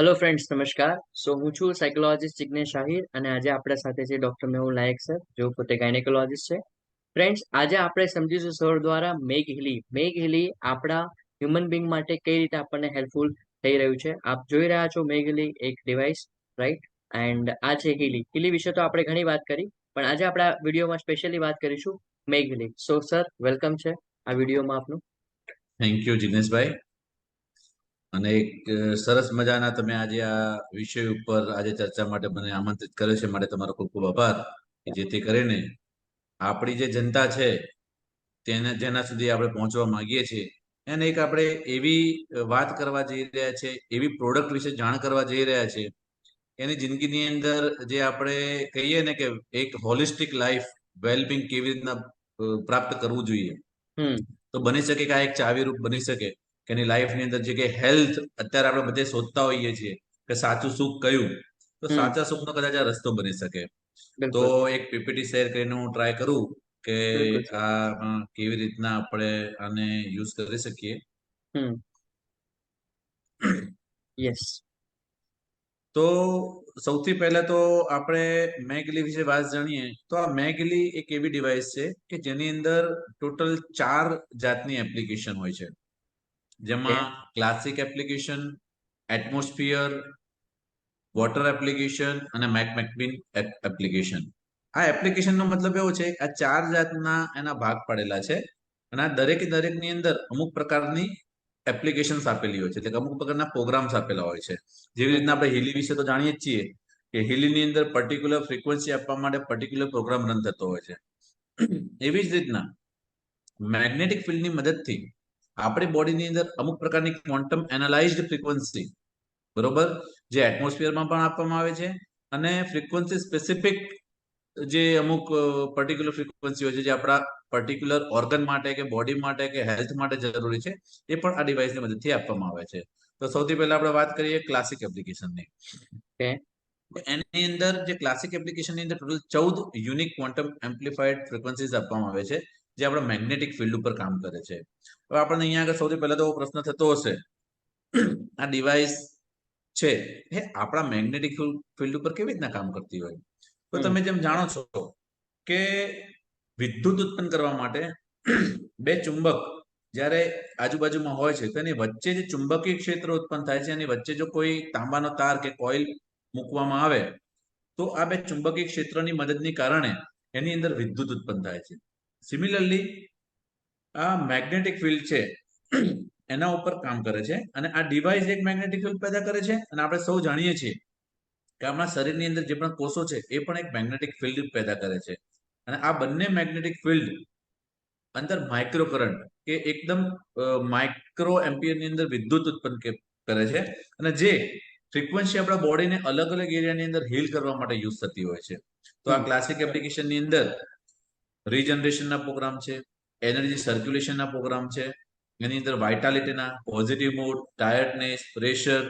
Hello friends, નમસ્કાર. હું છું સાયકોલોજીસ્ટ જિગ્નેશ આહિર અને આજે આપણા સાથે છે ડોક્ટર મેહુલ નાયક સર, જેઓ પોતે ગાયનેકોલોજીસ્ટ છે. ફ્રેન્ડ્સ, આજે આપણે સમજીશું સર દ્વારા મેઘ હિલી આપણા હ્યુમન બિંગ માટે કઈ રીતે આપણને હેલ્પફુલ થઈ રહ્યું છે. આપ જોઈ રહ્યા છો મેઘ હિલી એક ડિવાઇસ, રાઈટ? એન્ડ આ છે હિલી વિશે તો આપણે ઘણી વાત કરી, પણ આજે આપણે આ વિડીયોમાં સ્પેશિયલી વાત કરીશું મેઘ હિલી. સર, વેલકમ છે આ વિડીયોમાં આપનું. થેન્ક યુ જિગ્નેશભાઈ. અને એક સરસ મજાના તમે આજે આ વિષય ઉપર આજે ચર્ચા માટે મને આમંત્રિત કર્યો છે, માટે તમારો ખૂબ ખૂબ આભાર. કે જેથી કરીને આપણી જે જનતા છે જેના સુધી આપણે પહોંચવા માંગીએ છીએ એને એક આપણે એવી વાત કરવા જઈ રહ્યા છે, એવી પ્રોડક્ટ વિશે જાણ કરવા જઈ રહ્યા છે, એની જિંદગીની અંદર જે આપણે કહીએ ને કે એક હોલિસ્ટિક લાઈફ વેલબિંગ કેવી રીતના પ્રાપ્ત કરવું જોઈએ. તો બની શકે કે આ એક ચાવીરૂપ બની શકે કે એની લાઈફની અંદર જે કે હેલ્થ અત્યારે આપણે બધે શોધતા હોઈએ છીએ કે સાચું સુખ કયું, તો સાચા સુખનો કદાચ આ રસ્તો બની શકે. તો બિલકુલ. એક પીપીટી શેર કરીને હું ટ્રાય કરું કે બિલકુલ સર. આ કેવી રીતના આપણે આને યુઝ કરી શકીએ. હમ. યસ. તો સૌથી પહેલા તો આપણે મેઘલી વિશે વાત જાણીએ તો આ મેઘલી એક એવી ડિવાઇસ છે કે જેની અંદર ટોટલ 4 જાતની એપ્લિકેશન હોય છે, ઓકે. જેમાં classic application, atmosphere, water application અને મેકમેકબીન એપ્લિકેશન. આ એપ્લિકેશનનો મતલબ એવો છે કે આ 4 જાતના એના ભાગ પડેલા છે અને આ દરેકની અંદર અમુક પ્રકારની એપ્લિકેશન્સ આપેલી હોય છે, એટલે અમુક પ્રકારના પ્રોગ્રામ્સ આપેલા હોય છે. જેવી રીતના આપણે હિલી વિશે તો જાણીએ જ છીએ કે હિલીની અંદર પર્ટિક્યુલર ફ્રીક્વન્સી આપવા માટે પર્ટિક્યુલર પ્રોગ્રામ રન થતો હોય છે. એવી જ રીતના મેગ્નેટિક ફિલ્ડની મદદથી આપણી બોડીની અંદર અમુક પ્રકારની ક્વોન્ટમ એનાલાઇઝ્ડ ફ્રીક્વન્સી, બરોબર, જે એટમોસ્ફિયરમાં પણ આપવામાં આવે છે અને ફ્રીક્વન્સી સ્પેસિફિક જે અમુક પર્ટિક્યુલર ફ્રીક્વન્સી હોય છે જે આપણા પર્ટિક્યુલર ઓર્ગન માટે કે બોડી માટે કે હેલ્થ માટે જરૂરી છે, એ પણ આ ડિવાઇસની મદદથી આપવામાં આવે છે. તો સૌથી પહેલા આપણે વાત કરીએ ક્લાસિક એપ્લિકેશનની. ઓકે. એની અંદર જે ક્લાસિક એપ્લિકેશનની અંદર ટોટલ 14 યુનિક ક્વોન્ટમ એમ્પ્લિફાઈડ ફ્રીક્વન્સીઝ આપવામાં આવે છે, જે આપણા મેગ્નેટિક ફિલ્ડ ઉપર કામ કરે છે. હવે આપણને અહીંયા આગળ સૌથી પહેલા તો પ્રશ્ન થતો હશે, આ ડિવાઇસ છે એ આપણા મેગ્નેટિક ફિલ્ડ ઉપર કેવી રીતના કામ કરતી હોય. તો તમે જેમ જાણો છો કે વિદ્યુત ઉત્પન્ન કરવા માટે બે ચુંબક જ્યારે આજુબાજુમાં હોય છે તો એની વચ્ચે જે ચુંબકીય ક્ષેત્ર ઉત્પન્ન થાય છે, એની વચ્ચે જો કોઈ તાંબાનો તાર કે કોઇલ મૂકવામાં આવે તો આ બે ચુંબકીય ક્ષેત્રની મદદની કારણે એની અંદર વિદ્યુત ઉત્પન્ન થાય છે. સિમિલરલી આ મેગ્નેટિક ફિલ્ડ છે એના ઉપર કામ કરે છે અને આ ડિવાઇસ એક મેગ્નેટિક ફિલ્ડ પેદા કરે છે અને આપણે સૌ જાણીએ છીએ કે આપણા શરીરની અંદર જે પણ કોષો છે એ પણ એક મેગ્નેટિક ફિલ્ડ પેદા કરે છે અને આ બંને મેગ્નેટિક ફિલ્ડ અંદર માઇક્રો કરંટ કે એકદમ માઇક્રો એમ્પિયરની અંદર વિદ્યુત ઉત્પન્ન કરે છે અને જે ફ્રીક્વન્સી આપણા બોડીને અલગ અલગ એરિયાની અંદર હીલ કરવા માટે યુઝ થતી હોય છે. તો આ ક્લાસિક એપ્લિકેશનની અંદર રીજનરેશનના પ્રોગ્રામ છે, એનર્જી સર્ક્યુલેશનના પ્રોગ્રામ છે, એની અંદર વાઇટાલિટીના, પોઝિટિવ મૂડ, ટાયર્ડનેસ, પ્રેશર.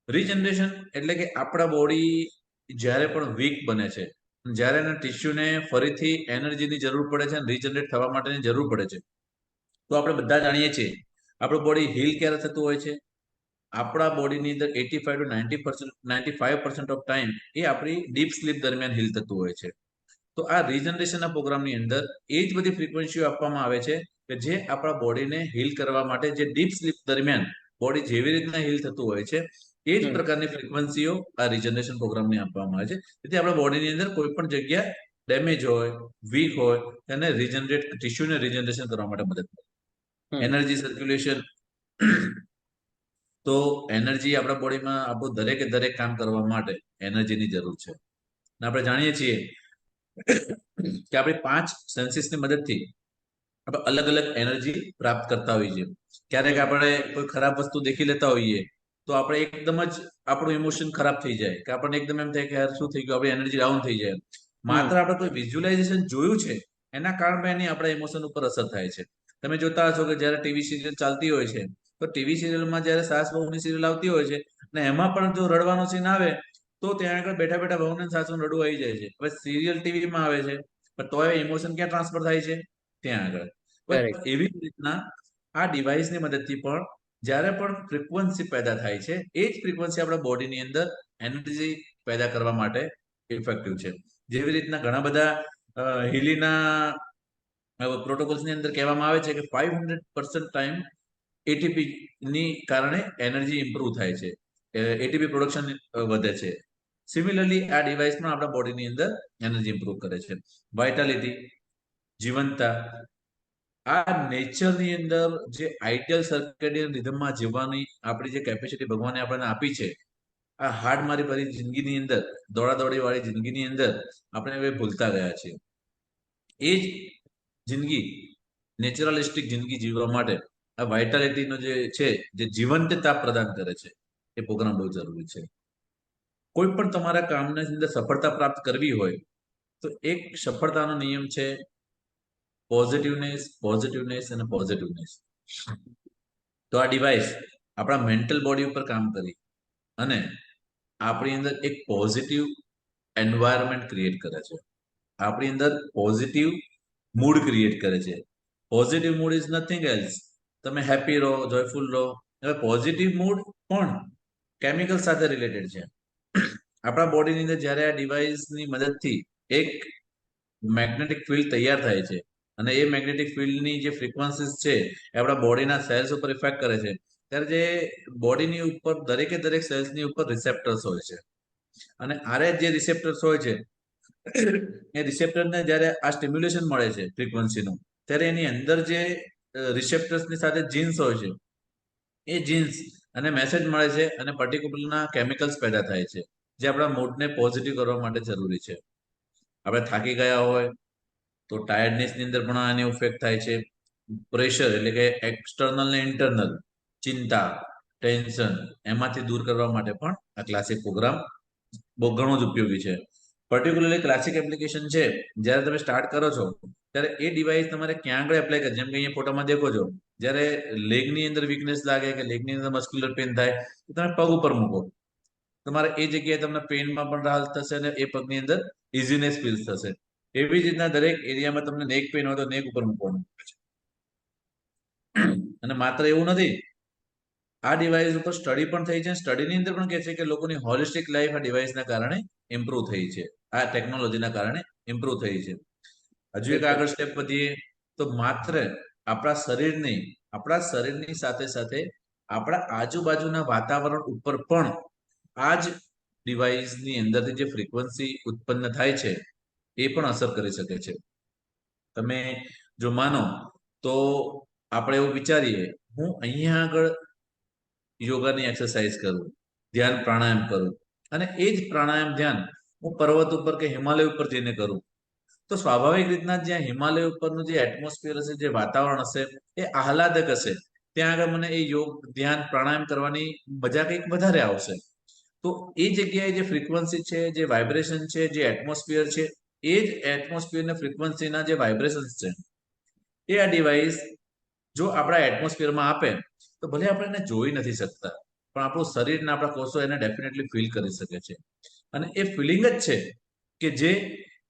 રીજનરેશન એટલે કે આપણા બોડી જ્યારે પણ વીક બને છે, જ્યારે એના ટિશ્યુને ફરીથી એનર્જીની જરૂર પડે છે અને રીજનરેટ થવા માટેની જરૂર પડે છે, તો આપણે બધા જાણીએ છીએ આપણું બોડી હીલ ક્યારે થતું હોય છે. આપણા બોડીની અંદર 85 to 95% ઓફ ટાઈમ એ આપણી ડીપ સ્લીપ દરમિયાન હીલ થતું હોય છે. તો આ રીજનરેશનના પ્રોગ્રામની અંદર એ જ બધી ફ્રીક્વન્સીઓ આપવામાં આવે છે કે જે આપણા બોડીને હીલ કરવા માટે, જે ડીપ સ્લીપ દરમિયાન બોડી જેવી રીતના હીલ થતું હોય છે એ જ પ્રકારની ફ્રીક્વન્સીઓ આ રીજનરેશન પ્રોગ્રામને આપવામાં આવે છે, જેથી આપણા બોડીની અંદર કોઈ પણ જગ્યા ડેમેજ હોય, વીક હોય, તેને રીજનરેટ, ટિશ્યુને રીજનરેશન કરવા માટે મદદ કરે. એનર્જી સર્ક્યુલેશન, તો એનર્જી આપણા બોડીમાં આપણું દરેક કામ કરવા માટે એનર્જીની જરૂર છે. આપણે જાણીએ છીએ કે આપણી 5 સેન્સીસની મદદથી આપણે અલગ અલગ એનર્જી પ્રાપ્ત કરતા હોઈએ છીએ. ક્યારેક આપણે કોઈ ખરાબ વસ્તુ દેખી લેતા હોઈએ તો આપણે એકદમ જ આપણું ઇમોશન ખરાબ થઈ જાય કે આપણને એકદમ એમ થાય કે યાર શું થઈ ગયું, આપણી એનર્જી ડાઉન થઈ જાય. માત્ર આપણે કોઈ વિઝ્યુલાઇઝેશન જોયું છે એના કારણે એની આપણા ઇમોશન ઉપર અસર થાય છે. તમે જોતા હશો કે જ્યારે ટીવી સિરિયલ ચાલતી હોય છે તો ટીવી સિરિયલમાં જ્યારે સાસ બહુની સિરિયલ આવતી હોય છે અને એમાં પણ જો રડવાનો સીન આવે તો ત્યાં આગળ બેઠા બેઠા વહુને સાસુને રડવું આવી જાય છે. હવે સિરિયલ ટીવીમાં આવે છે પણ તો ઇમોશન ક્યાં ટ્રાન્સફર થાય છે? ત્યાં આગળ. એવી રીતના આ ડિવાઇસની મદદથી પણ જ્યારે પણ ફ્રીક્વન્સી પેદા થાય છે એ જ ફ્રીક્વન્સી આપણા બોડીની અંદર એનર્જી પેદા કરવા માટે ઇફેક્ટિવ છે. જેવી રીતના ઘણા બધા હીલીના પ્રોટોકોલ્સની અંદર કહેવામાં આવે છે કે 500% ટાઈમ એટીપી ની કારણે એનર્જી ઇમ્પ્રુવ થાય છે, એટીપી પ્રોડક્શન વધે છે. સિમિલરલી આ ડિવાઇસ પણ આપણા બોડીની અંદર એનર્જી ઇમ્પ્રુવ કરે છે. વાઇટાલિટી, જીવંતતા, આ નેચરની અંદર જે આઈડિયલ સર્કેડિયન રિધમમાં જીવવાની આપણી જે કેપેસિટી ભગવાને આપણને આપી છે, આ હાડ મારી ભરી જિંદગીની અંદર, દોડાદોડી વાળી જિંદગીની અંદર આપણે હવે ભૂલતા ગયા છીએ. એ જ જિંદગી, નેચરલિસ્ટિક જિંદગી જીવવા માટે આ વાઇટાલિટીનો જે છે, જે જીવંતતા પ્રદાન કરે છે, એ પ્રોગ્રામ બહુ જરૂરી છે. કોઈ પણ તમારા કામની અંદર સફળતા પ્રાપ્ત કરવી હોય તો એક સફળતાનો નિયમ છે પોઝિટિવનેસ, પોઝિટિવનેસ અને પોઝિટિવનેસ. તો આ ડિવાઇસ આપણા મેન્ટલ બોડી ઉપર કામ કરી અને આપણી અંદર એક પોઝિટિવ એન્વાયરમેન્ટ ક્રિએટ કરે છે, આપણી અંદર પોઝિટિવ મૂડ ક્રિએટ કરે છે. Positive mood is nothing else. તમે હેપી રહો, જોયફુલ રહો. હવે પોઝિટિવ મૂડ પણ કેમિકલ સાથે રિલેટેડ છે. આપણા બોડીની અંદર જ્યારે આ ડિવાઇસની મદદથી એક મેગ્નેટિક ફિલ્ડ તૈયાર થાય છે અને એ મેગ્નેટિક ફિલ્ડની જે ફ્રીક્વન્સીસ છે એ આપણા બોડીના સેલ્સ ઉપર ઇફેક્ટ કરે છે, ત્યારે જે બોડીની ઉપર દરેકે દરેક સેલ્સની ઉપર રિસેપ્ટર્સ હોય છે અને આરે જે રિસેપ્ટર્સ હોય છે એ રિસેપ્ટરને જ્યારે આ સ્ટિમ્યુલેશન મળે છે ફ્રીક્વન્સીનું, ત્યારે એની અંદર જે રિસેપ્ટર્સની સાથે જીન્સ હોય છે, એ જીન્સ અને મેસેજ મળે છે અને પર્ટિક્યુલરના કેમિકલ્સ પેદા થાય છે જે આપણા મૂડને પોઝિટિવ કરવા માટે જરૂરી છે. આપણે થાકી ગયા હોય તો ટાયર્ડનેસની અંદર પણ આની ઇફેક્ટ થાય છે. પ્રેશર એટલે કે એક્સટર્નલ ને ઇન્ટરનલ ચિંતા, ટેન્શન, એમાંથી દૂર કરવા માટે પણ આ ક્લાસિક પ્રોગ્રામ બહુ ઘણો જ ઉપયોગી છે. પર્ટિક્યુલરલી ક્લાસિક એપ્લિકેશન છે, જ્યારે તમે સ્ટાર્ટ કરો છો ત્યારે એ ડિવાઇસ તમારે ક્યાં આગળ એપ્લાય કરે, જેમ કે અહીંયા ફોટામાં દેખો છો, જ્યારે લેગની અંદર વીકનેસ લાગે કે લેગની અંદર મસ્ક્યુલર પેન થાય તો તમે પગ ઉપર મૂકો, તમારે એ જગ્યાએ તમને પેનમાં પણ રાહત થશે અને એ પગની અંદર ઇઝીનેસ ફીલ થશે. એવી જ રીતના દરેક એરિયામાં તમને નેક પેન હોય તો નેક ઉપર મૂકવાનું છે. અને માત્ર એવું નથી, આ ડિવાઇસ ઉપર સ્ટડી પણ થઈ છે. સ્ટડીની અંદર પણ કહે છે કે લોકોની હોલિસ્ટિક લાઈફ આ ડિવાઇસના કારણે ઇમ્પ્રુવ થઈ છે, આ ટેકનોલોજીના કારણે ઇમ્પ્રુવ થઈ છે. હજુ એક આગળ સ્ટેપ વધીએ તો માત્ર આપણા શરીરની સાથે સાથે આપણા આજુબાજુના વાતાવરણ ઉપર પણ આ જ ડિવાઇસની અંદરથી જે ફ્રીક્વન્સી ઉત્પન્ન થાય છે એ પણ અસર કરી શકે છે. તમે જો માનો તો આપણે એવું વિચારીએ, હું અહીંયા આગળ યોગાની એક્સરસાઇઝ કરું, ધ્યાન પ્રાણાયામ કરું અને એ જ પ્રાણાયામ ધ્યાન હું પર્વત ઉપર કે હિમાલય ઉપર જઈને કરું, તો સ્વાભાવિક રીતના જ્યાં હિમાલય ઉપરનું જે એટમોસ્ફિયર હશે, જે વાતાવરણ હશે, એ આહલાદક હશે. ત્યાં આગળ મને એ યોગ, ધ્યાન, પ્રાણાયામ કરવાની મજા કંઈક વધારે આવશે. તો એ જગ્યાએ જે ફ્રીક્વન્સી છે, જે વાઇબ્રેશન છે, જે એટમોસ્ફિયર છે, એ જ એટમોસ્ફિયર ને ફ્રીક્વન્સીના જે વાઇબ્રેશન્સ છે, એ આ ડિવાઇસ જો આપણા એટમોસ્ફિયરમાં આપે તો ભલે આપણે એને જોઈ નથી શકતા, પણ આપણું શરીર અને આપણા કોષો એને ડેફિનેટલી ફીલ કરી શકે છે. અને એ ફિલિંગ જ છે કે જે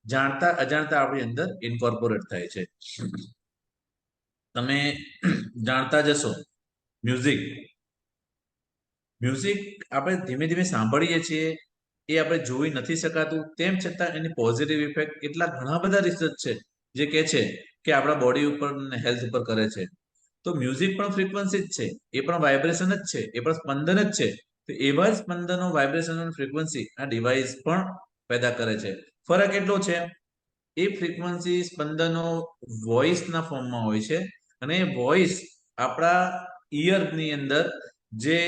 જાણતા અજાણતા આપણી અંદર ઇન્કોર્પોરેટ થાય છે. તમે જાણતા જશો, મ્યુઝિક આપણે ધીમે ધીમે સાંભળીએ છીએ, એ આપણે જોઈ નથી શકાતું, તેમ છતાં એની પોઝિટિવ ઇફેક્ટ એટલા ઘણા બધા રિસર્ચ છે જે કહે છે કે આપણા બોડી ઉપર અને હેલ્થ ઉપર કરે છે. તો મ્યુઝિક પણ ફ્રીક્વન્સી જ છે, એ પણ વાઇબ્રેશન જ છે, એ પણ સ્પંદન જ છે. તો એવા જ સ્પંદનો, વાઇબ્રેશન અને ફ્રીક્વન્સી આ ડિવાઇસ પણ પેદા કરે છે. ફરક એટલો છે, એ ફ્રીક્વન્સી સ્પંદનો વોઇસના ફોર્મમાં હોય છે અને એ વોઇસ આપણા ઇયરની અંદર જે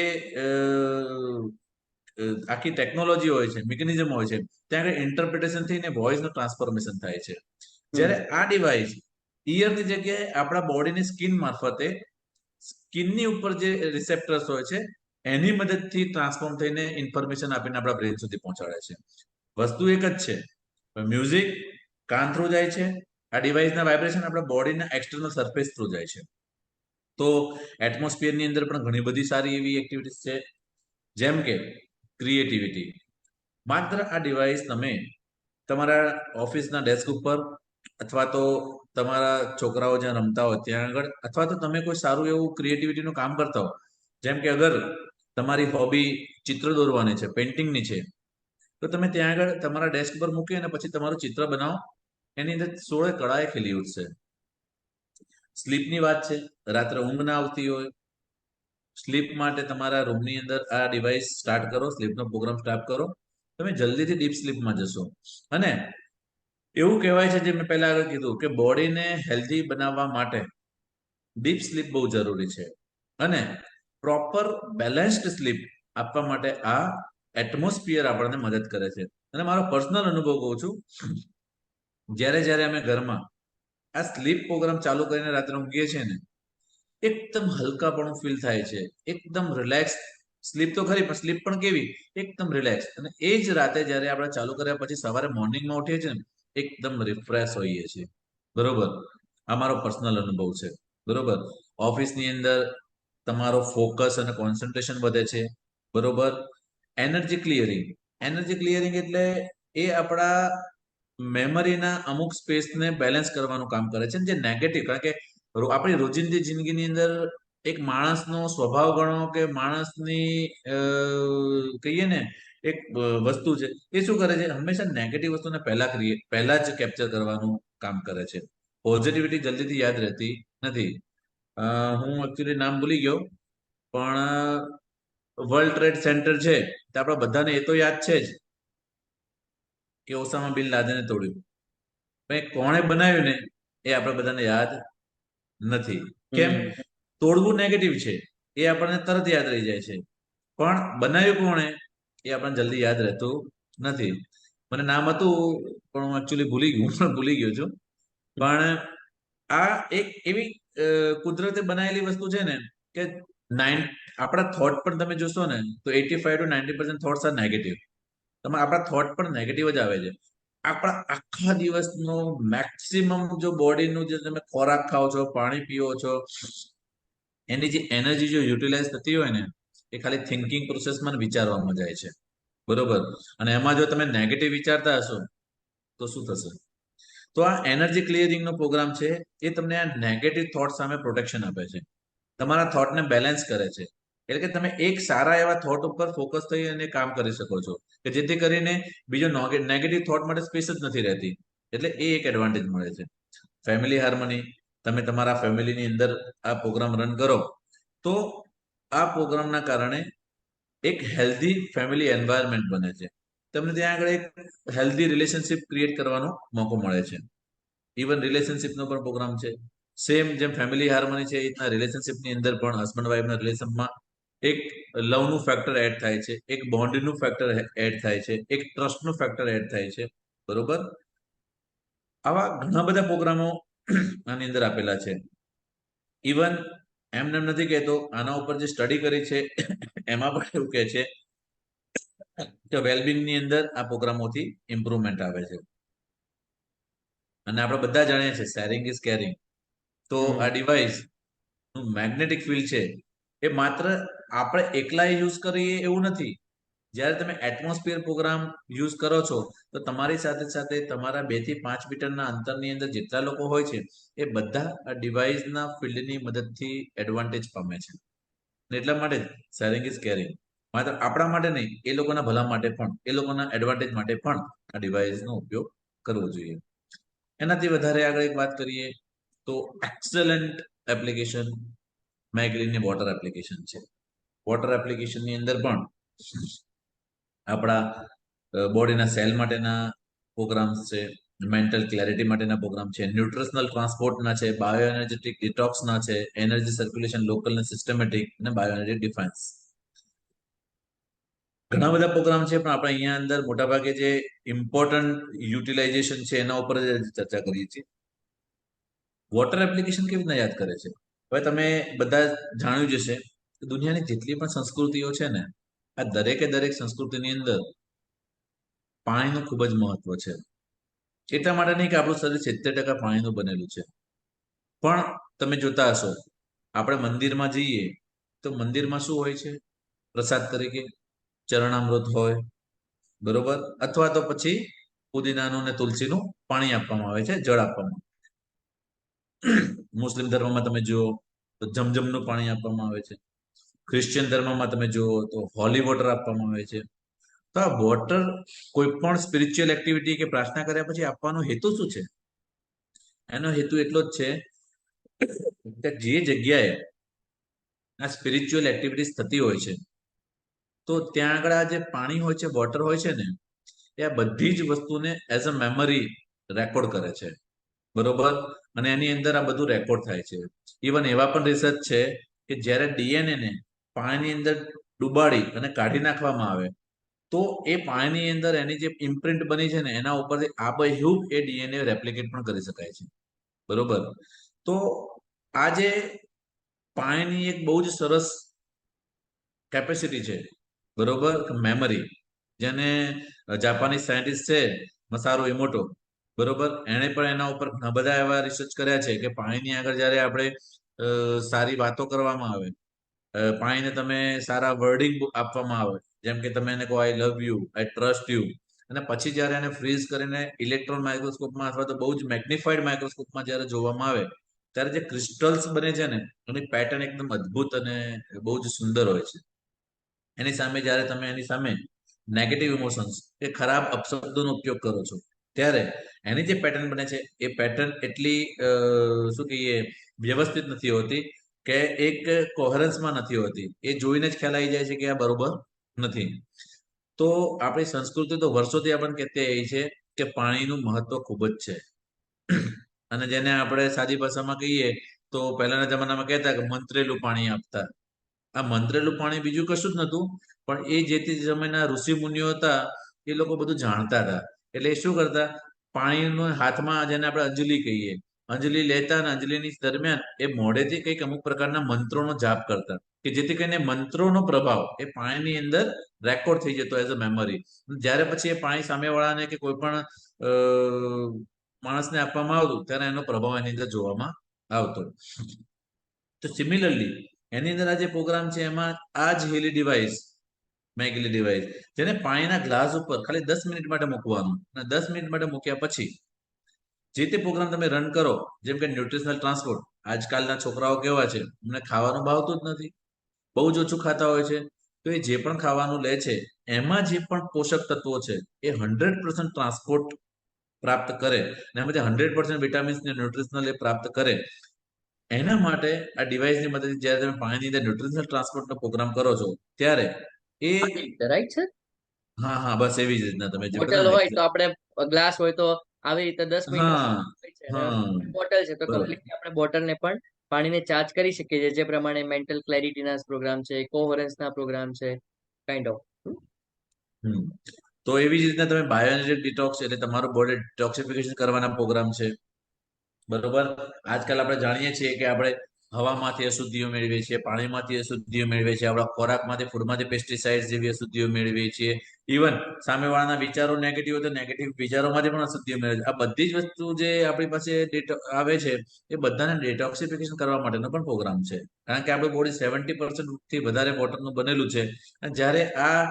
આખી ટેકનોલોજી હોય છે, મિકેનિઝમ હોય છે, ત્યાં આગળ ઇન્ટરપ્રિટેશન થઈને વોઇસનું ટ્રાન્સફોર્મેશન થાય છે. જ્યારે આ ડિવાઇસ ઇયરની જગ્યાએ આપણા બોડીની સ્કિન મારફતે સ્કિનની ઉપર જે રિસેપ્ટર્સ હોય છે એની મદદથી ટ્રાન્સફોર્મ થઈને ઇન્ફોર્મેશન આપીને આપણા બ્રેન સુધી પહોંચાડે છે. વસ્તુ એક જ છે, મ્યુઝિક કાન થ્રુ જાય છે, આ ડિવાઇસના વાઇબ્રેશન આપણા બોડીના એક્સટર્નલ સરફેસ થ્રુ જાય છે. તો એટમોસ્ફિયરની અંદર પણ ઘણી બધી સારી એવી એક્ટિવિટીઝ છે, જેમ કે ક્રિએટિવિટી. માત્ર આ ડિવાઇસ તમે તમારા ઓફિસના ડેસ્ક ઉપર અથવા તો તમારા છોકરાઓ જ્યાં રમતા હોય ત્યાં આગળ, અથવા તો તમે કોઈ સારું એવું ક્રિએટિવિટીનું કામ કરતા હો, જેમ કે અગર તમારી હોબી ચિત્ર દોરવાની છે, પેઇન્ટિંગની છે, તો તમે ત્યાં આગળ તમારા ડેસ્ક પર મૂકી અને પછી તમારું ચિત્ર બનાવો, એની અંદર 16 કળાએ ખીલી ઉઠશે. સ્લીપની વાત છે, રાત્રે ઊંઘ ના આવતી હોય, સ્લીપ માટે તમારા રૂમની અંદર આ ડિવાઇસ સ્ટાર્ટ કરો, સ્લીપનો પ્રોગ્રામ સ્ટાર્ટ કરો, તમે જલ્દીથી ડીપ સ્લીપમાં જશો. અને એવું કહેવાય છે, જે મેં પહેલા આગળ કીધું કે બોડીને હેલ્ધી બનાવવા માટે ડીપ સ્લીપ બહુ જરૂરી છે. અને પ્રોપર બેલેન્સ્ડ સ્લીપ આપવા માટે આ એટમોસ્ફિયર આપણને મદદ કરે છે. અને મારો પર્સનલ અનુભવ કહું છું, જ્યારે જ્યારે અમે ઘરમાં આ સ્લીપ પ્રોગ્રામ ચાલુ કરીને રાત્રે ઊંઘીએ છીએ ને, એકદમ હલકાપણું ફીલ થાય છે, એકદમ રિલેક્સ. સ્લીપ તો ખરી, પણ સ્લીપ પણ કેવી, એકદમ રિલેક્સ. અને એ જ રાતે જ્યારે આપણે ચાલુ કર્યા પછી સવારે મોર્નિંગમાં ઉઠીએ છીએ ને, એકદમ રિફ્રેશ હોઈએ છીએ. બરોબર, આ મારો પર્સનલ અનુભવ છે. બરોબર, ઓફિસની અંદર તમારો ફોકસ અને કોન્સન્ટ્રેશન વધે છે. બરોબર, એનર્જી ક્લિયરિંગ. એનર્જી ક્લિયરિંગ એટલે એ આપણા મેમરીના અમુક સ્પેસને બેલેન્સ કરવાનું કામ કરે છે, જે નેગેટિવ, કારણ કે આપણી રોજિંદી જિંદગીની અંદર એક માણસનો સ્વભાવ ગણો કે માણસની કહીએ ને એક વસ્તુ છે, એ શું કરે છે, હંમેશા નેગેટિવ વસ્તુને પહેલા જ કેપ્ચર કરવાનું કામ કરે છે. પોઝિટિવિટી જલ્દીથી યાદ રહેતી નથી. હું એકચ્યુઅલી નામ ભૂલી ગયો, પણ વર્લ્ડ ટ્રેડ સેન્ટર છે, તો આપણા બધાને એ તો યાદ છે જ કે ઓસામા બિન લાદેને તોડ્યું. પણ કોણે બનાવ્યું ને એ આપણે બધાને યાદ નથી. કેમ? તોડવું નેગેટિવ છે, એ આપણને તરત યાદ રહી જાય છે, પણ બનાવ્યું કોણે એ આપણને જલ્દી યાદ રહેતું નથી. મને નામ હતું, પણ હું એકચ્યુઅલી ભૂલી ગયો છું. પણ આ એક એવી કુદરતે બનાવેલી વસ્તુ છે ને કે આપણા થોટ પણ તમે જોશો ને તો 85% to 90% થોટ્સ આર નેગેટિવ. તમે આપણા થોટ પણ નેગેટિવ જ આવે છે. આપણા આખા દિવસનો મેક્સિમમ જો બોડીનું જે તમે ખોરાક ખાઓ છો, પાણી પીઓ છો, એની જે એનર્જી જો યુટિલાઇઝ થતી હોય ને, એ ખાલી થિંકિંગ પ્રોસેસમાં વિચારવામાં જાય છે. બરોબર, અને એમાં જો તમે નેગેટિવ વિચારતા હશો તો શું થશે? તો આ એનર્જી ક્લિયરિંગનો પ્રોગ્રામ છે, એ તમને આ નેગેટિવ થોટ સામે પ્રોટેક્શન આપે છે, તમારા થોટને બેલેન્સ કરે છે. એટલે કે તમે એક સારા એવા થોટ ઉપર ફોકસ થઈ અને કામ કરી શકો છો, કે જેથી કરીને બીજો નેગેટિવ થોટ માટે સ્પેસ જ નથી રહેતી. એટલે એ એક એડવાન્ટેજ મળે છે. ફેમિલી હાર્મની, તમે તમારા ફેમિલીની અંદર આ પ્રોગ્રામ રન કરો તો આ પ્રોગ્રામના કારણે એક હેલ્ધી ફેમિલી એન્વાયરમેન્ટ બને છે. તમને ત્યાં આગળ એક હેલ્ધી રિલેશનશિપ ક્રિએટ કરવાનો મોકો મળે છે. ઇવન રિલેશનશિપનો પણ પ્રોગ્રામ છે. સેમ જેમ ફેમિલી હાર્મની છે, એ રીતના રિલેશનશિપની અંદર પણ હસબન્ડ વાઈફના રિલેશનમાં એક લવનું ફેક્ટર એડ થાય છે, એક બોન્ડનું ફેક્ટર એડ થાય છે, એક ટ્રસ્ટનું ફેક્ટર એડ થાય છે. બરોબર, આવા ઘણા બધા પ્રોગ્રામો આની અંદર આપેલા છે. ઇવન એમને નથી કહેતો, આના ઉપર જે સ્ટડી કરી છે એમાં પણ એવું કહે છે કે વેલબિંગની અંદર આ પ્રોગ્રામોથી ઇમ્પ્રુવમેન્ટ આવે છે. અને આપણે બધા જાણીએ છીએ શેરિંગ ઇઝ કેરિંગ. તો આ ડિવાઇસ નું મેગ્નેટિક ફિલ્ડ છે, એ માત્ર આપણે એકલા યુઝ કરીએ એવું નથી. જ્યારે તમે એટમોસ્ફિયર પ્રોગ્રામ યુઝ કરો છો તો તમારી સાથે સાથે તમારા 2 થી 5 મીટરના અંતરની અંદર જેટલા લોકો હોય છે, એ બધા આ ડિવાઇસના ફિલ્ડની મદદથી એડવાન્ટેજ પામે છે. એટલા માટે જ શેરિંગ ઇઝ કેરિંગ. માત્ર આપણા માટે નહીં, એ લોકોના ભલા માટે પણ, એ લોકોના એડવાન્ટેજ માટે પણ આ ડિવાઇસનો ઉપયોગ કરવો જોઈએ. એનાથી વધારે આગળ એક વાત કરીએ તો એક્સેલન્ટ એપ્લિકેશન મેગલિનની વોટર એપ્લિકેશન છે. વોટર એપ્લિકેશનની અંદર પણ આપણા બોડીના સેલ માટેના પ્રોગ્રામ્સ છે, મેન્ટલ ક્લેરિટી માટેના પ્રોગ્રામ છે, ન્યુટ્રિશનલ ટ્રાન્સપોર્ટના છે, બાયો એનર્જેટિક ડિટોક્સના છે, એનર્જી સર્ક્યુલેશન લોકલ અને સિસ્ટમેટિક અને બાયો એનર્જી ડિફેન્સ. ઘણા બધા પ્રોગ્રામ છે, પણ આપણે અહીંયા અંદર મોટાભાગે જે ઇમ્પોર્ટન્ટ યુટિલાઇઝેશન છે એના ઉપર જ ચર્ચા કરીએ છીએ. વોટર એપ્લિકેશન કેવી રીતના યાદ કરે છે? હવે તમે બધા જાણ્યું જ હશે કે દુનિયાની જેટલી પણ સંસ્કૃતિઓ છે ને, આ દરેક સંસ્કૃતિની અંદર પાણીનું ખૂબ જ મહત્વ છે. એટલા માટે નહીં કે આપણું શરીર 70% પાણીનું બનેલું છે, પણ તમે જોતા હશો આપણે મંદિરમાં જઈએ તો મંદિરમાં શું હોય છે? પ્રસાદ તરીકે ચરણામૃત હોય, બરોબર, અથવા તો પછી પુદીનાનું ને તુલસીનું પાણી આપવામાં આવે છે, જળ આપવામાં. મુસ્લિમ ધર્મમાં તમે જુઓ તો જમજમનું પાણી આપવામાં આવે છે. ક્રિશ્ચિયન ધર્મમાં તમે જુઓ તો હોલી વોટર આપવામાં આવે છે. તો આ વોટર કોઈ પણ સ્પિરિચ્યુઅલ એક્ટિવિટી કે પ્રાર્થના કર્યા પછી આપવાનો હેતુ શું છે? એનો હેતુ એટલો જ છે કે જે જગ્યાએ આ સ્પિરિચ્યુઅલ એક્ટિવિટીઝ થતી હોય છે તો ત્યાં આગળ આ જે પાણી હોય છે, વોટર હોય છે ને, એ આ બધી જ વસ્તુને એઝ અ મેમરી રેકોર્ડ કરે છે. બરોબર? અને એની અંદર આ બધું રેકોર્ડ થાય છે. ઇવન એવા પણ રિસર્ચ છે કે જ્યારે ડીએનએ ને પાણીની અંદર ડુબાડી અને કાઢી નાખવામાં આવે તો એ પાણીની અંદર એની જે ઇમ્પ્રિન્ટ બની છે ને એના ઉપરથી આબેહૂબ એ ડીએનએ રેપ્લિકેટ પણ કરી શકાય છે. બરોબર? તો આ જે પાણીની એક બહુ જ સરસ કેપેસિટી છે, બરોબર, મેમરી, જેને જાપાનીઝ સાયન્ટિસ્ટ છે મસારો ઇમોટો, બરોબર, એણે પણ એના ઉપર ઘણા બધા એવા રિસર્ચ કર્યા છે કે પાણીની આગળ જ્યારે આપણે સારી વાતો કરવામાં આવે, પાણીને તમે સારા વર્ડિંગ આપવામાં આવે, જેમ કે તમે એને કહો I love you, I trust you, અને પછી જ્યારે એને ફ્રીઝ કરીને ઇલેક્ટ્રોન માઇક્રોસ્કોપમાં અથવા તો બહુ જ મેગ્નિફાઈડ માઇક્રોસ્કોપમાં જ્યારે જોવામાં આવે ત્યારે જે ક્રિસ્ટલ્સ બને છે ને એની પેટર્ન એકદમ અદ્ભુત અને બહુ જ સુંદર હોય છે. એની સામે જ્યારે તમે એની સામે નેગેટિવ ઇમોશન્સ કે ખરાબ અપશબ્દોનો ઉપયોગ કરો છો ત્યારે એની જે પેટર્ન બને છે એ પેટર્ન એટલી શું કહીએ વ્યવસ્થિત નથી હોતી કે એક કોહરન્સમાં નથી હોતી. એ જોઈને જ ખ્યાલ આવી જાય છે કે આ બરોબર નથી. તો આપણી સંસ્કૃતિ તો વર્ષોથી આપણને કહેતી આવી છે કે પાણીનું મહત્વ ખૂબ જ છે. અને જેને આપણે સાદી ભાષામાં કહીએ તો પહેલાના જમાનામાં કહેતા કે મંત્રેલું પાણી આપતા. આ મંત્રેલું પાણી બીજું કશું જ નતું, પણ એ જે તે સમયના ઋષિ મુનિઓ હતા એ લોકો બધું જાણતા હતા. એટલે એ શું કરતા, પાણીનો હાથમાં, જેને આપણે અંજલિ કહીએ, અંજલિ લેતા અને અંજલિની દરમિયાન એ મોઢેથી કંઈક અમુક પ્રકારના મંત્રોનો જાપ કરતા કે જેથી કરીને મંત્રોનો પ્રભાવ એ પાણીની અંદર રેકોર્ડ થઈ જતો એઝ અ મેમરી. જ્યારે પછી એ પાણી સામેવાળાને કે કોઈ પણ માણસને આપવામાં આવતું ત્યારે એનો પ્રભાવ એની અંદર જોવામાં આવતો. તો સિમિલરલી એની અંદર આ જે પ્રોગ્રામ છે એમાં આ જ હેલી ડિવાઇસ, મેગલી ડિવાઇસ, જેને પાણીના ગ્લાસ ઉપર ખાલી 10 મિનિટ માટે મૂકવાનું, અને 10 મિનિટ માટે મૂક્યા પછી જે તે પ્રોગ્રામ તમે રન કરો, જેમ કે ન્યુટ્રિશનલ ટ્રાન્સપોર્ટ, આજકાલના છોકરાઓ કેવા છે, એમને ખાવાનું ભાવતું જ નથી, બહુ જ ઓછું ખાતા હોય છે. તો એ જે પણ ખાવાનું લે છે એમાં જે પણ પોષક તત્વો છે એ 100% ટ્રાન્સપોર્ટ પ્રાપ્ત કરે, અને એમાંથી 100% વિટામિન્સ ને ન્યુટ્રિશનલ એ પ્રાપ્ત કરે. એના માટે આ ડિવાઇસની મદદથી જ્યારે તમે પાણીની અંદર ન્યુટ્રિશનલ ટ્રાન્સપોર્ટનો પ્રોગ્રામ કરો છો ત્યારે એ, રાઈટ છે. હા હા, બસ એવી જ રીતના તમે જેમ કીધું બોટલ ને. હોય તો આપણે, ગ્લાસ હોય તો આવી રીતે 10 મિનિટ હા હોય છે, અને હા, બોટલ છે તો બરોબર. કમ્પ્લીટલી આપણે બોટલને પણ પાણીને ચાર્જ કરી શકીએ છીએ, જે પ્રમાણે મેન્ટલ ક્લેરિટીના પ્રોગ્રામ છે, કોહરન્સના પ્રોગ્રામ છે, કાઇન્ડ ઓફ. હમ. તો એવી જ રીતના તમે બાયોએનર્જી ડિટોક્સ, એટલે તમારું બોડી ડિટોક્સિફિકેશન કરવાના પ્રોગ્રામ છે. બરોબર. આજકાલ આપણે જાણીએ છીએ કે આપણે હવામાંથી અશુદ્ધિઓ મેળવીએ છીએ, પાણીમાંથી અશુદ્ધિઓ મેળવીએ છીએ, આપણા ખોરાકમાંથી, ફૂડમાંથી પેસ્ટિસાઇડ જેવી અશુદ્ધિઓ મેળવીએ છીએ. ઇવન સામેવાળાના વિચારો નેગેટિવ હોય તો નેગેટિવ વિચારોમાંથી પણ અશુદ્ધિઓ મેળવે છે. આ બધી જ વસ્તુ જે આપણી પાસે આવે છે એ બધાને ડિટોક્સિફિકેશન કરવા માટેનો પણ પ્રોગ્રામ છે. કારણ કે આપણું બોડી 70% થી વધારે વોટરનું બનેલું છે. અને જ્યારે આ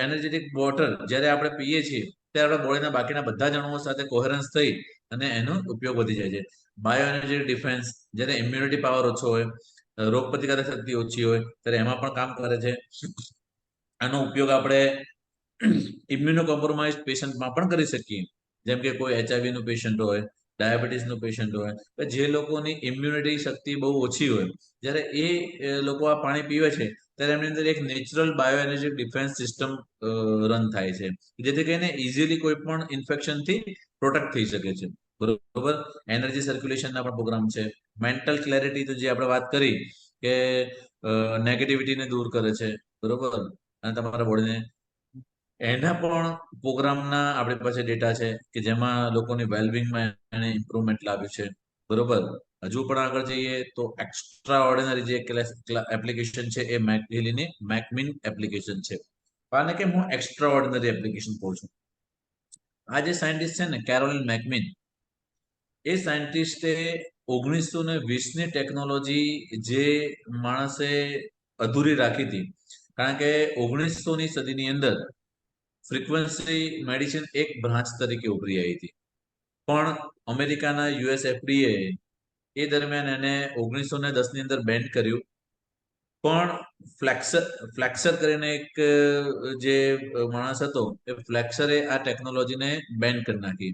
એનર્જેટિક વોટર જ્યારે આપણે પીએ છીએ ત્યારે આપણા બોડીના બાકીના બધા જ અણુઓ સાથે કોહેરન્સ થઈ અને એનો ઉપયોગ વધી જાય છે. બાયો એનર્જી ડિફેન્સ, જ્યારે ઇમ્યુનિટી પાવર ઓછો હોય, રોગ પ્રતિકારક શક્તિ ઓછી હોય ત્યારે એમાં પણ કામ કરે છે. આનો ઉપયોગ આપણે ઇમ્યુનો કોમ્પ્રોમાઇઝ પેશન્ટમાં પણ કરી શકીએ, જેમ કે કોઈ એચઆઈવી નું પેશન્ટ હોય, ડાયાબિટીસનું પેશન્ટ હોય, જે લોકોની ઇમ્યુનિટી શક્તિ બહુ ઓછી હોય, જ્યારે એ લોકો આ પાણી પીવે છે ત્યારે એમની અંદર એક natural bio energy defence system run થાય છે, જેથી કરીને ઇઝીલી કોઈ પણ ઇન્ફેક્શનથી પ્રોટેક્ટ થઈ શકે છે. બરોબર. એનર્જી સર્ક્યુલેશનના પણ પ્રોગ્રામ છે. મેન્ટલ ક્લેરિટી, તો જે આપણે વાત કરી કે નેગેટિવિટીને દૂર કરે છે, બરોબર, અને તમારા બોડીને, એના પણ પ્રોગ્રામના આપણી પાસે ડેટા છે કે જેમાં લોકોની વેલબિંગમાં એને ઇમ્પ્રુવમેન્ટ લાવ્યું છે. બરોબર. હજુ પણ આગળ જઈએ તો એક્સ્ટ્રા ઓર્ડિનરી જે એપ્લિકેશન છે એ મેકહિલીની મેકમિન એપ્લિકેશન છે. કારણ કે હું એક્સ્ટ્રા ઓર્ડિનરી એપ્લિકેશન કહું છું. આ જે સાયન્ટિસ્ટ છે ને, કેરોલિન મેકમિન, એ સાયન્ટિસ્ટે 1920ની ટેકનોલોજી જે માણસે અધૂરી રાખી હતી, કારણ કે 1900ની સદીની અંદર ફ્રીક્વન્સી મેડિસિન એક બ્રાન્ચ તરીકે ઉભરી આવી હતી, પણ અમેરિકાના યુએસ એફડીએ એ દરમિયાન એને 1910ની અંદર બેન કર્યું, પણ ફ્લેક્સર કરીને એક જે માણસ હતો, એ ફ્લેક્સરે આ ટેકનોલોજીને બેન કરી નાખી.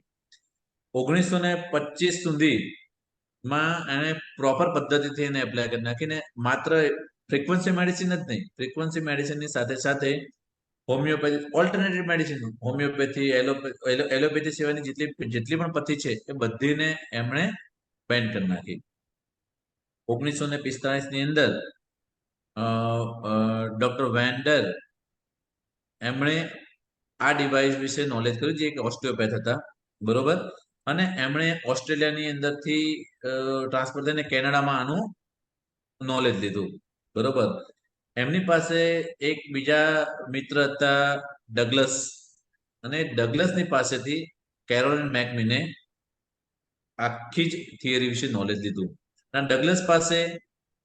1925 સુધીમાં એને પ્રોપર પદ્ધતિથી એને એપ્લાય કરી નાખીને માત્ર ફ્રીક્વન્સી મેડિસિન જ નહીં, ફ્રીક્વન્સી મેડિસિનની સાથે સાથે homeopathy, alternative medicine, homeopathy, allopathy સિવાયની જેટલી પણ પદ્ધતિ છે એ બધીને એમણે બેન કરી નાખી. 1945 ની અંદર ડોક્ટર વેન્ડર એમણે આ ડિવાઇસ વિશે નોલેજ કર્યું, જે એક ઓસ્ટિયોપેથ હતા, બરોબર. અને એમણે ઓસ્ટ્રેલિયાની અંદરથી ટ્રાન્સફર થઈને કેનેડામાં આનું નોલેજ લીધું, બરોબર. એમની પાસે એક બીજા મિત્ર હતા, ડગલસ, અને ડગલસની પાસેથી કેરોલિન મેકમીને આખી જ થિયરી વિશે નોલેજ લીધું. અને ડગલસ પાસે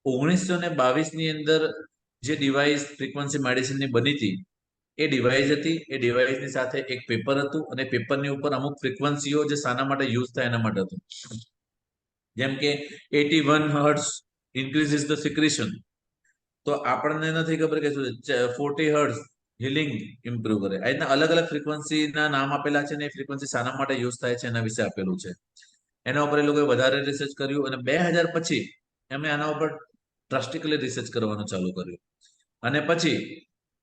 1922 ની અંદર જે ડિવાઇસ ફ્રીક્વન્સી મેડિસિનની બની હતી, એ ડિવાઇસ હતી. એ ડિવાઇસની સાથે એક પેપર હતું, અને પેપરની ઉપર અમુક ફ્રીક્વન્સીઓ જે શાના માટે યુઝ થાય એના માટે હતું. જેમ કે 81 હર્ટ્ઝ ઇન્ક્રીઝિસ ધ સિક્રેશન, તો આપણને નથી ખબર કે શું છે. 40 હર્ટ્ઝ હિલિંગ ઇમ્પ્રુવ કરે. આ રીતના અલગ અલગ ફ્રીક્વન્સીના નામ આપેલા છે, ને એ ફ્રીક્વન્સી શાના માટે યુઝ થાય છે એના વિશે આપેલું છે. એના ઉપર એ લોકોએ વધારે રિસર્ચ કર્યું, અને 2000 પછી એમણે આના ઉપર ડ્રાસ્ટિકલી રિસર્ચ કરવાનું ચાલુ કર્યું. અને પછી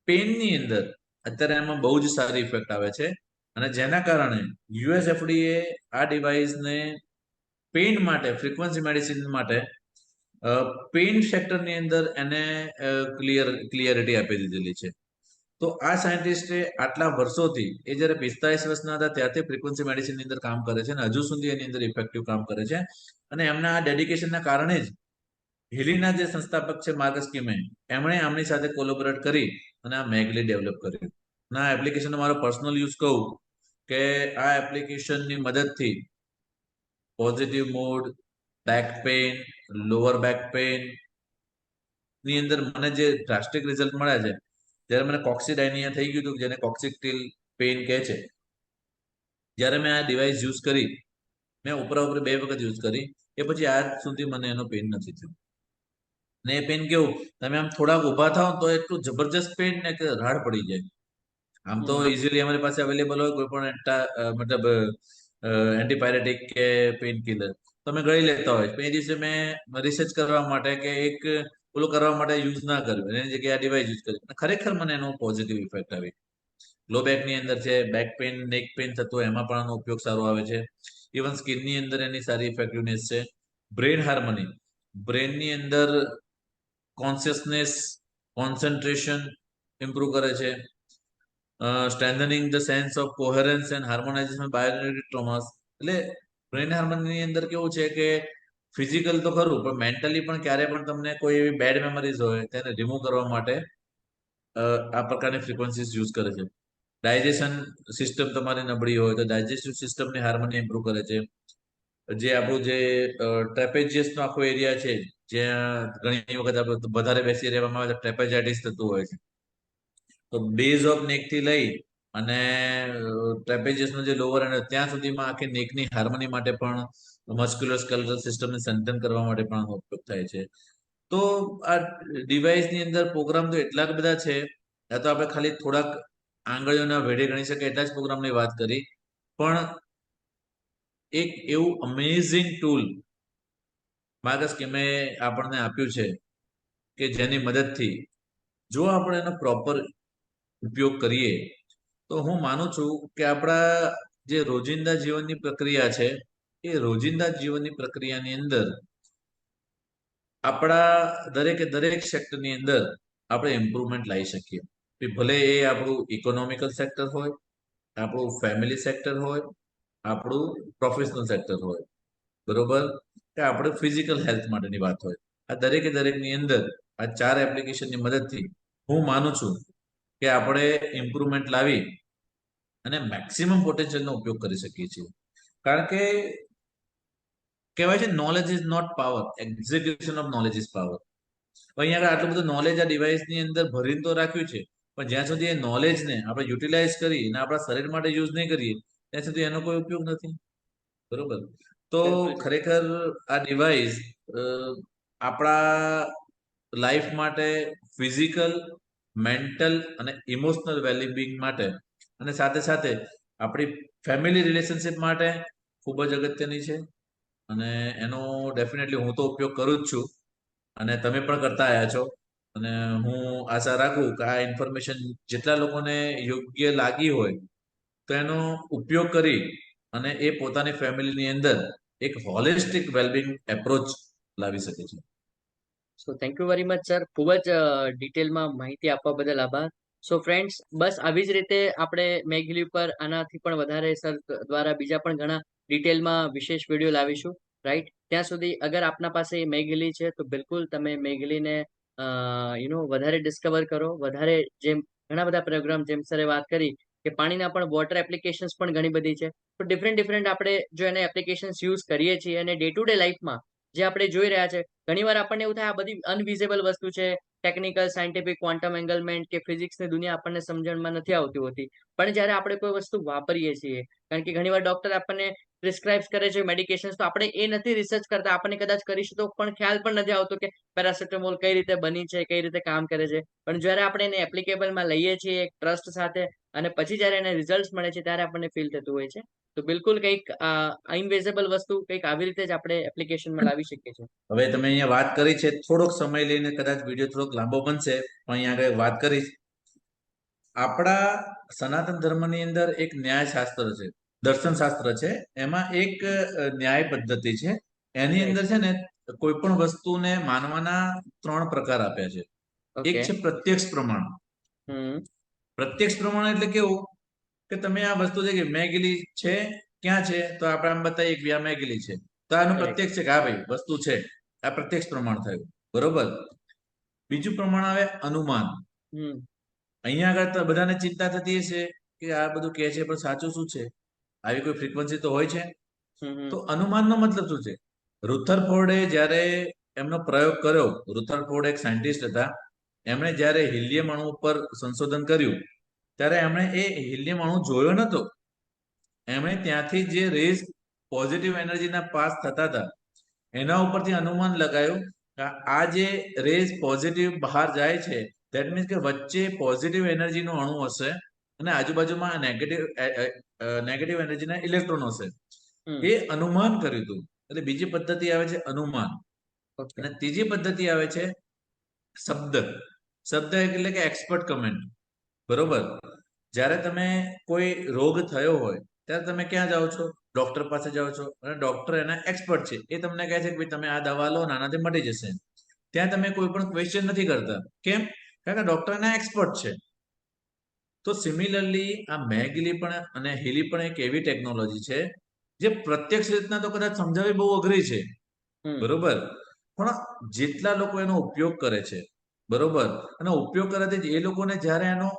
પેનની અંદર અત્યારે એમાં બહુ જ સારી ઇફેક્ટ આવે છે, અને જેના કારણે યુએસ એફડીએ આ ડિવાઇસને પેઇન માટે, ફ્રીક્વન્સી મેડિસિન માટે પેઇન સેક્ટરની અંદર એને ક્લિયરિટી આપી દીધેલી છે. તો આ સાયન્ટિસ્ટે આટલા વર્ષોથી, એ જ્યારે 45 વર્ષના હતા ત્યારથી ફ્રીક્વન્સી મેડિસિનની અંદર કામ કરે છે, અને હજુ સુધી એની અંદર ઇફેક્ટિવ કામ કરે છે. અને એમના આ ડેડિકેશનના કારણે જ હિલીના જે સંસ્થાપક છે માર્કસ કિમે, એમણે આમની સાથે કોલેબોરેટ કરી અને આ મેગલી ડેવલપ કર્યું. અને આ એપ્લિકેશનનો મારો પર્સનલ યુઝ કહું કે આ એપ્લિકેશનની મદદથી positive mood, back pain, lower back pain ની અંદર મને જે ડ્રાસ્ટિક રિઝલ્ટ મળ્યા છે, જ્યારે મને કોક્સિડાયનિયા થઈ ગયું હતું, જેને કોક્સિક્ટિલ પેઇન કહે છે, જ્યારે મેં આ ડિવાઇસ યુઝ કરી, મેં ઉપરા 2 વખત યુઝ કરી, એ પછી આજ સુધી મને એનો પેઇન નથી થયો. ને એ પેઇન કેવું, તમે આમ થોડાક ઊભા થાવ તો એટલું જબરજસ્ત પેઇન ને કે રાડ પડી જાય. આમ તો ઇઝીલી અમારી પાસે અવેલેબલ હોય કોઈ પણ મતલબ એન્ટીપાયરેટિક કે પેઇન કિલર, તમે ગળી લેતા હોય. એ દિવસે મેં રિસર્ચ કરવા માટે કે એક ઓલું કરવા માટે યુઝ ના કર્યું, એની જગ્યાએ આ ડિવાઇસ યુઝ કર્યું, ખરેખર મને એનો પોઝિટિવ ઇફેક્ટ આવી. લો બેકની અંદર છે, બેક પેઇન, નેક પેઇન થતું હોય એમાં પણ આનો ઉપયોગ સારો આવે છે. ઇવન સ્કિનની અંદર એની સારી ઇફેક્ટિવનેસ છે. બ્રેન હાર્મની, બ્રેનની અંદર કોન્શિયસનેસ, કોન્સન્ટ્રેશન ઇમ્પ્રુવ કરે છે. Strengthening the sense of coherence and harmonization bionetic traumas. એટલે બ્રેન હાર્મનીની અંદર કેવું છે કે ફિઝિકલ તો ખરું, પણ મેન્ટલી પણ ક્યારે પણ તમને કોઈ એવી બેડ મેમરીઝ હોય તેને રિમૂવ કરવા માટે આ પ્રકારની ફ્રીક્વન્સીઝ યુઝ કરે છે. ડાયજેશન સિસ્ટમ તમારી નબળી હોય તો ડાયજેસ્ટિવ સિસ્ટમની હાર્મની ઇમ્પ્રુવ કરે છે. જે આપણું જે ટ્રેપેજિયસનો આખો એરિયા છે, જ્યાં ઘણી વખત આપણે વધારે બેસી રહેવામાં આવે તો ટ્રેપેજાઇટિસ થતું હોય છે. તો બેઝ ઓફ નેક થી લઈ અને ટ્રેપેજિયસનો જે લોઅર એન્ડ ત્યાં સુધીમાં આખી નેકની હાર્મની માટે પણ, મસ્ક્યુલર સ્કેલેટલ સિસ્ટમને સ્ટ્રેન્થન કરવા માટે પણ ઉપયોગ થાય છે. તો આ ડિવાઇસની અંદર પ્રોગ્રામ તો એટલા બધા છે, આ તો આપણે ખાલી થોડાક આંગળીઓના વેઢે ગણી શકીએ એટલા જ પ્રોગ્રામની વાત કરી. પણ એક એવું અમેઝિંગ ટૂલ માર્કસ કિમે આપણને આપ્યું છે કે જેની મદદથી જો આપણે એનો પ્રોપર ઉપયોગ કરીએ તો હું માનું છું કે આપણા જે રોજિંદા જીવનની પ્રક્રિયા છે, એ રોજિંદા જીવનની પ્રક્રિયાની અંદર આપણા દરેકે દરેક સેક્ટરની અંદર આપણે ઇમ્પ્રુવમેન્ટ લાવી શકીએ. ભલે એ આપણું ઇકોનોમિકલ સેક્ટર હોય, આપણું ફેમિલી સેક્ટર હોય, આપણું પ્રોફેશનલ સેક્ટર હોય, બરોબર, કે આપણે ફિઝિકલ હેલ્થ માટેની વાત હોય. આ દરેકે દરેકની અંદર આ 4 એપ્લિકેશનની મદદથી હું માનું છું કે આપણે ઇમ્પ્રુવમેન્ટ લાવી અને મેક્સિમમ પોટેન્શિયલનો ઉપયોગ કરી શકીએ છીએ. કારણ કે કહેવાય છે knowledge is not power, execution of knowledge is power. અહીંયા આગળ આટલું બધું નોલેજ આ ડિવાઇસની અંદર ભરીને તો રાખ્યું છે, પણ જ્યાં સુધી એ નોલેજને આપણે યુટિલાઇઝ કરી અને આપણા શરીર માટે યુઝ નહીં કરીએ ત્યાં સુધી એનો કોઈ ઉપયોગ નથી, બરોબર. તો ખરેખર આ ડિવાઇસ આપણા લાઈફ માટે ફિઝિકલ, મેન્ટલ અને ઇમોશનલ વેલબિંગ માટે અને સાથે સાથે આપણી ફેમિલી રિલેશનશિપ માટે ખૂબ જ અગત્યની છે. અને એનો ડેફિનેટલી હું તો ઉપયોગ કરું જ છું અને તમે પણ કરતા આવ્યા છો. અને હું આશા રાખું કે આ ઇન્ફોર્મેશન જેટલા લોકોને યોગ્ય લાગી હોય તો એનો ઉપયોગ કરી અને એ પોતાની ફેમિલીની અંદર એક હોલિસ્ટિક વેલબિંગ એપ્રોચ લાવી શકે છે. So thank you very much sir, ખૂબ જ ડિટેલમાં માહિતી આપવા બદલ આભાર. સો ફ્રેન્ડ્સ, બસ આવી જ રીતે આપણે મેઘલી ઉપર આનાથી પણ વધારે સર દ્વારા બીજા પણ ઘણા ડિટેલમાં વિશેષ વિડીયો લાવીશું, રાઈટ? ત્યાં સુધી અગર આપના પાસે મેઘલી છે તો બિલકુલ તમે મેઘલીને વધારે ડિસ્કવર કરો, વધારે જેમ ઘણા બધા પ્રોગ્રામ જેમ સરે વાત કરી કે પાણીના પણ વોટર એપ્લિકેશન્સ પણ ઘણી બધી છે. તો ડિફરન્ટ ડિફરન્ટ આપણે જો એને એપ્લિકેશન્સ યુઝ કરીએ છીએ અને ડે ટુ ડે લાઈફમાં જે આપણે જોઈ રહ્યા છે, ઘણીવાર આપણને એવું થાય આ બધી અનવિઝિબલ વસ્તુ છે, ટેકનિકલ, સાયન્ટિફિક, ક્વોન્ટમ એંગલમેન્ટ કે ફિઝિક્સની દુનિયા આપણને સમજણમાં નથી આવતી હોતી. પણ જ્યારે આપણે કોઈ વસ્તુ વાપરીએ છીએ, કારણ કે ઘણીવાર ડોક્ટર આપણને પ્રિસ્ક્રાઇબ કરે છે મેડિકેશન્સ, તો આપણે એ નથી રિસર્ચ કરતા, આપણને કદાચ કરીશું તો પણ ખ્યાલ પણ નથી આવતો કે પેરાસિટામોલ કઈ રીતે બની છે, કઈ રીતે કામ કરે છે. પણ જ્યારે આપણે એને એપ્લિકેબલમાં લઈએ છીએ એક ટ્રસ્ટ સાથે અને પછી જ્યારે એને રિઝલ્ટ મળે છે ત્યારે આપણને ફીલ થતું હોય છે. તો બિલકુલ કંઈક ઇનવિઝિબલ વસ્તુ કંઈક આવી રીતે જ આપણે એપ્લિકેશનમાં લાવી શકીએ છીએ. હવે તમે અહીંયા વાત કરી છે, થોડોક સમય લઈને કદાચ વિડીયો થોડોક લાંબો બનશે, પણ અહીંયા આગળ વાત કરીશ. આપણા સનાતન ધર્મની અંદર એક ન્યાય શાસ્ત્ર છે, દર્શન શાસ્ત્ર છે. એમાં એક ન્યાય પદ્ધતિ છે. એની રાઈટ. અંદર છે ને કોઈ પણ વસ્તુને માનવાના 3 પ્રકાર આપ્યા છે. એક ઓકે. છે પ્રત્યક્ષ પ્રમાણ. હમ. પ્રત્યક્ષ પ્રમાણ એટલે કેવું કે તમે આ વસ્તુ છે કે મેગીલી છે, ક્યાં છે, તો આપણે આમ બતાવીએ કે આ મેગીલી છે, તો આનું કરેક્ટ. પ્રત્યક્ષ છે કે હા ભાઈ વસ્તુ છે. આ પ્રત્યક્ષ પ્રમાણ થયું, બરોબર. બીજું પ્રમાણ આવે અનુમાન. હમ. અહીંયા આગળ તો બધાને ચિંતા થતી હશે કે આ બધું કહે છે પણ સાચું શું છે, આવી કોઈ ફ્રીક્વન્સી તો હોય છે. તો હમ. અનુમાનનો મતલબ શું છે? રુથરફોર્ડે જ્યારે એમનો પ્રયોગ કર્યો, રુથરફોર્ડ એક સાયન્ટિસ્ટ હતા, એમણે જ્યારે હિલિયમ અણુ ઉપર સંશોધન કર્યું ત્યારે એમણે એ હિલિયમ અણુ જોયો નતો. એમણે ત્યાંથી જે રેઝ પોઝિટિવ એનર્જીના પાસ થતા હતા એના ઉપરથી અનુમાન લગાયું કે આ જે રેઝ પોઝિટિવ બહાર જાય છે, ધેટ મીન્સ કે વચ્ચે પોઝિટિવ એનર્જીનો અણુ હશે અને આજુબાજુમાં નેગેટિવ એનર્જીના ઇલેક્ટ્રોન હશે. હમ. એ અનુમાન કર્યું હતું. એટલે બીજી પદ્ધતિ આવે છે અનુમાન. ઓકે. અને ત્રીજી પદ્ધતિ આવે છે શબ્દ. શબ્દ એટલે કે એક્સપર્ટ કમેન્ટ, બરોબર. જ્યારે તમે કોઈ રોગ થયો હોય ત્યારે તમે ક્યાં જાઓ છો? ડોક્ટર પાસે જાઓ છો અને ડોક્ટર એના એક્સપર્ટ છે. એ તમને કહે છે કે ભાઈ તમે આ દવા લો, આનાથી મટી જશે. ત્યાં તમે કોઈ પણ ક્વેશ્ચન નથી કરતા. કેમ? કારણ કે ડોક્ટર એના એક્સપર્ટ છે. તો સિમિલરલી આ મેગલી પણ અને હીલી પણ એક એવી ટેકનોલોજી છે જે પ્રત્યક્ષ રીતના તો કદાચ સમજાવવી બહુ અઘરી છે, હમ. બરોબર. પણ જેટલા લોકો એનો ઉપયોગ કરે છે, બરોબર, અને ઉપયોગ કરવાથી એ લોકોને જ્યારે એનો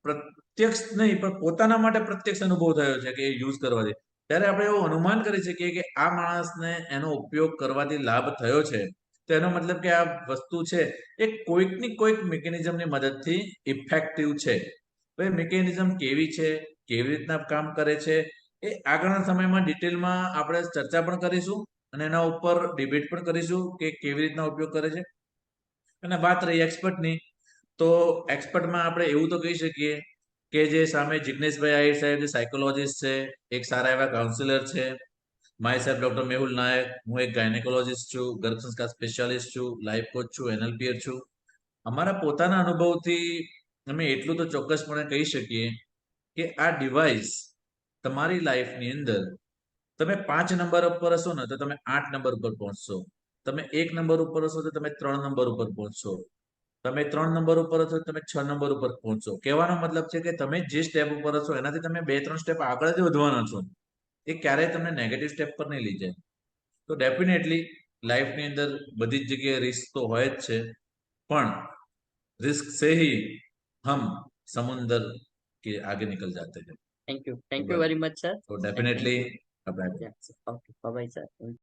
પ્રત્યક્ષ નહીં પણ પોતાના માટે પ્રત્યક્ષ અનુભવ થયો છે કે એ યુઝ કરવાથી, ત્યારે આપણે એવું અનુમાન કરી શકીએ કે આ માણસને એનો ઉપયોગ કરવાથી લાભ થયો છે. તો એનો મતલબ કે આ વસ્તુ છે એ કોઈકની કોઈક મિકેનિઝમની મદદથી ઇફેક્ટિવ છે. તો એ મિકેનિઝમ કેવી છે, કેવી રીતના કામ કરે છે, એ આગળના સમયમાં ડિટેલમાં આપણે ચર્ચા પણ કરીશું અને એના ઉપર ડિબેટ પણ કરીશું કે કેવી રીતના ઉપયોગ કરે છે. અને વાત રહી એક્સપર્ટની, તો એક્સપર્ટમાં આપણે એવું તો કહી શકીએ કે જે સામે જિગ્નેશભાઈ આહિર સાહેબ જે સાયકોલોજીસ્ટ છે, એક સારા એવા કાઉન્સિલર છે. માય સાહેબ ડોક્ટર મેહુલ નાયક, હું એક ગાયનેકોલોજીસ્ટ છું, ગર્ભ સંસ્કાર સ્પેશિયાલિસ્ટ છું, લાઈફ કોચ છું, એનએલપીઆર છું. અમારા પોતાના અનુભવથી અમે એટલું તો ચોક્કસપણે કહી શકીએ કે આ ડિવાઇસ તમારી લાઈફની અંદર તમે 5 નંબર ઉપર હશો ને તો તમે 8 નંબર ઉપર પહોંચશો. તમે 1 નંબર ઉપર હશો તો તમે 3 નંબર ઉપર પહોંચશો. તમે 3 નંબર ઉપર હશો તમે 6 નંબર ઉપર પહોંચશો. કહેવાનો મતલબ છે કે તમે જે સ્ટેપ ઉપર હશો એનાથી તમે 2-3 સ્ટેપ આગળ જ વધવાના છો. એ ક્યારેય તમને નેગેટિવ સ્ટેપ પર નહીં લઈ જાય. તો ડેફિનેટલી લાઈફની અંદર બધી જ જગ્યાએ રિસ્ક તો હોય જ છે, પણ रिस्क से ही हम समुंदर के आगे निकल जाते हैं. Thank you very much sir. तो thank definitely you. Okay, bye bye sir.